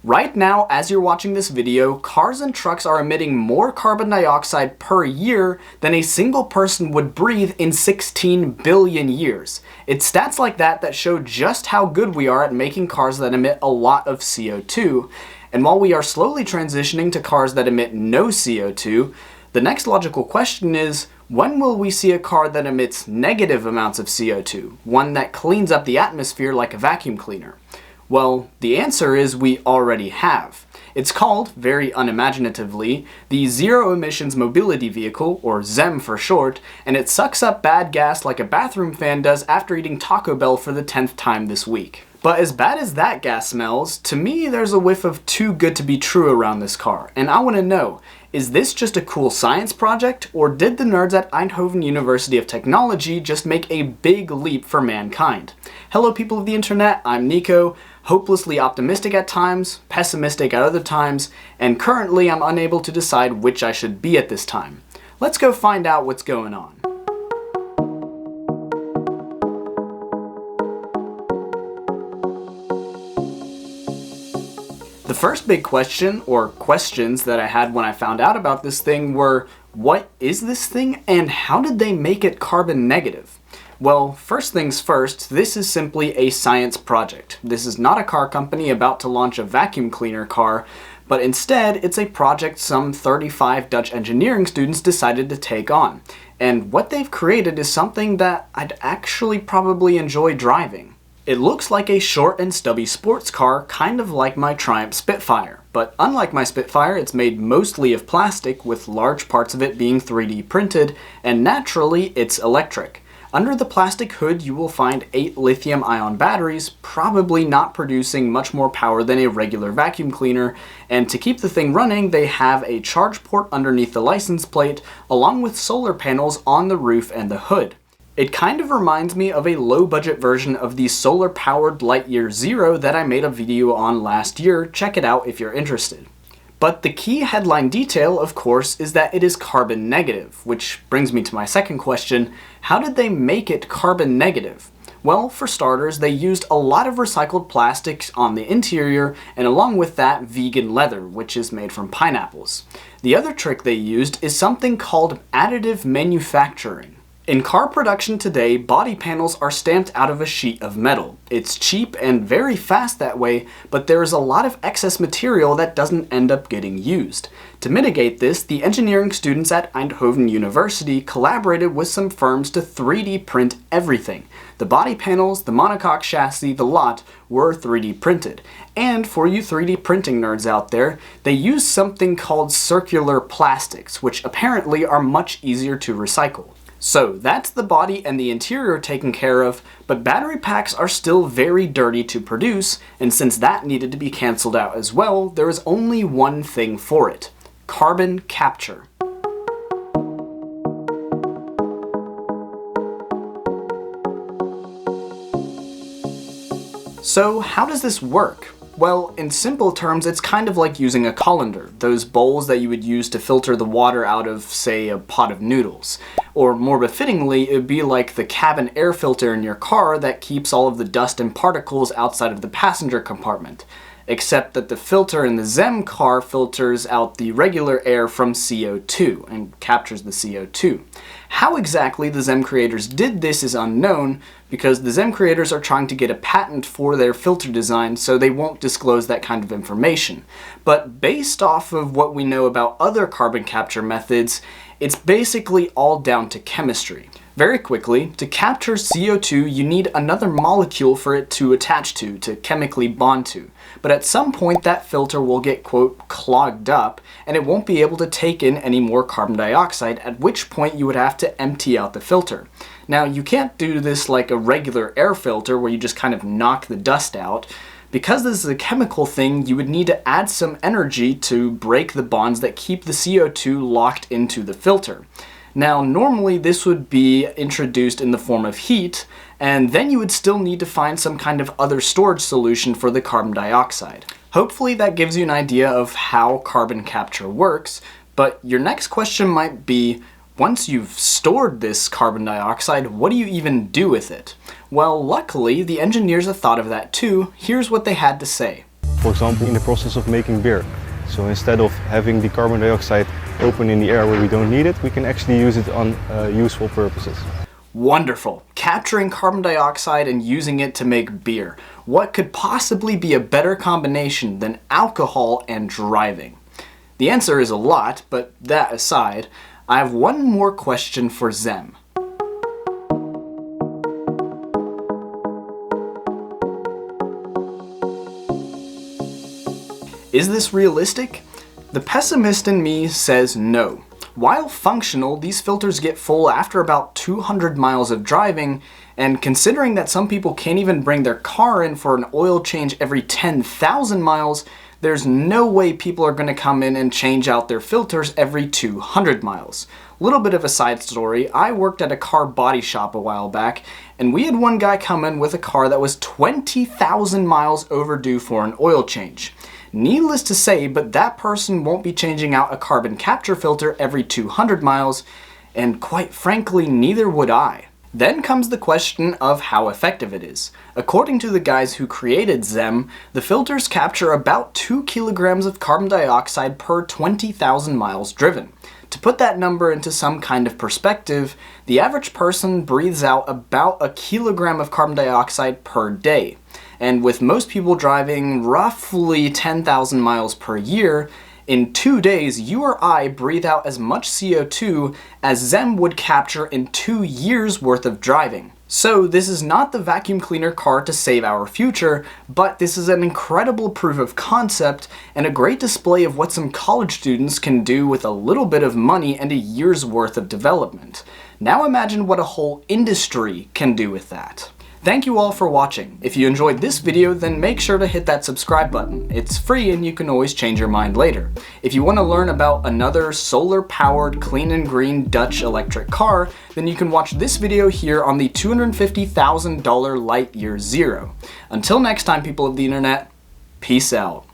Right now, as you're watching this video, cars and trucks are emitting more carbon dioxide per year than a single person would breathe in 16 billion years. It's stats like that that show just how good we are at making cars that emit a lot of CO2. And while we are slowly transitioning to cars that emit no CO2, the next logical question is, when will we see a car that emits negative amounts of CO2? One that cleans up the atmosphere like a vacuum cleaner? Well, the answer is we already have. It's called, very unimaginatively, the Zero Emissions Mobility Vehicle, or ZEM for short, and it sucks up bad gas like a bathroom fan does after eating Taco Bell for the 10th time this week. But as bad as that gas smells, to me there's a whiff of too good to be true around this car, and I want to know, is this just a cool science project, or did the nerds at Eindhoven University of Technology just make a big leap for mankind? Hello people of the internet, I'm Nico, hopelessly optimistic at times, pessimistic at other times, and currently I'm unable to decide which I should be at this time. Let's go find out what's going on. The first big question, or questions, that I had when I found out about this thing were, what is this thing and how did they make it carbon negative? Well, first things first, this is simply a science project. This is not a car company about to launch a vacuum cleaner car, but instead it's a project some 35 Dutch engineering students decided to take on. And what they've created is something that I'd actually probably enjoy driving. It looks like a short and stubby sports car, kind of like my Triumph Spitfire. But unlike my Spitfire, it's made mostly of plastic, with large parts of it being 3D printed, and naturally, it's electric. Under the plastic hood, you will find 8 lithium-ion batteries, probably not producing much more power than a regular vacuum cleaner, and to keep the thing running, they have a charge port underneath the license plate, along with solar panels on the roof and the hood. It kind of reminds me of a low-budget version of the solar-powered Lightyear Zero that I made a video on last year. Check it out if you're interested. But the key headline detail, of course, is that it is carbon negative, which brings me to my second question: how did they make it carbon negative? Well, for starters, they used a lot of recycled plastics on the interior, and along with that, vegan leather, which is made from pineapples. The other trick they used is something called additive manufacturing. In car production today, body panels are stamped out of a sheet of metal. It's cheap and very fast that way, but there is a lot of excess material that doesn't end up getting used. To mitigate this, the engineering students at Eindhoven University collaborated with some firms to 3D print everything. The body panels, the monocoque chassis, the lot were 3D printed. And for you 3D printing nerds out there, they used something called circular plastics, which apparently are much easier to recycle. So that's the body and the interior taken care of, but battery packs are still very dirty to produce, and since that needed to be cancelled out as well, there is only one thing for it: carbon capture. So how does this work? Well, in simple terms, it's kind of like using a colander, those bowls that you would use to filter the water out of, say, a pot of noodles. Or more befittingly, it would be like the cabin air filter in your car that keeps all of the dust and particles outside of the passenger compartment. Except that the filter in the ZEM car filters out the regular air from CO2 and captures the CO2. How exactly the ZEM creators did this is unknown, because the ZEM creators are trying to get a patent for their filter design, so they won't disclose that kind of information. But based off of what we know about other carbon capture methods, it's basically all down to chemistry. Very quickly, to capture CO2, you need another molecule for it to attach to chemically bond to. But at some point that filter will get, quote, clogged up, and it won't be able to take in any more carbon dioxide, at which point you would have to empty out the filter. Now, you can't do this like a regular air filter where you just kind of knock the dust out. Because this is a chemical thing, you would need to add some energy to break the bonds that keep the CO2 locked into the filter. Now, normally this would be introduced in the form of heat, and then you would still need to find some kind of other storage solution for the carbon dioxide. Hopefully that gives you an idea of how carbon capture works, but your next question might be, once you've stored this carbon dioxide, what do you even do with it? Well, luckily, the engineers have thought of that too. Here's what they had to say. For example, in the process of making beer. So instead of having the carbon dioxide open in the air where we don't need it, we can actually use it on useful purposes. Wonderful. Capturing carbon dioxide and using it to make beer. What could possibly be a better combination than alcohol and driving? The answer is a lot, but that aside, I have one more question for Zem. Is this realistic? The pessimist in me says no. While functional, these filters get full after about 200 miles of driving, and considering that some people can't even bring their car in for an oil change every 10,000 miles, there's no way people are going to come in and change out their filters every 200 miles. Little bit of a side story, I worked at a car body shop a while back, and we had one guy come in with a car that was 20,000 miles overdue for an oil change. Needless to say, but that person won't be changing out a carbon capture filter every 200 miles, and quite frankly, neither would I. Then comes the question of how effective it is. According to the guys who created Zem, the filters capture about 2 kilograms of carbon dioxide per 20,000 miles driven. To put that number into some kind of perspective, the average person breathes out about 1 kilogram of carbon dioxide per day. And with most people driving roughly 10,000 miles per year, in 2 days you or I breathe out as much CO2 as Zem would capture in 2 years worth of driving. So this is not the vacuum cleaner car to save our future, but this is an incredible proof of concept and a great display of what some college students can do with a little bit of money and a year's worth of development. Now imagine what a whole industry can do with that. Thank you all for watching. If you enjoyed this video, then make sure to hit that subscribe button. It's free and you can always change your mind later. If you want to learn about another solar-powered, clean and green Dutch electric car, then you can watch this video here on the $250,000 Lightyear Zero. Until next time, people of the internet, peace out.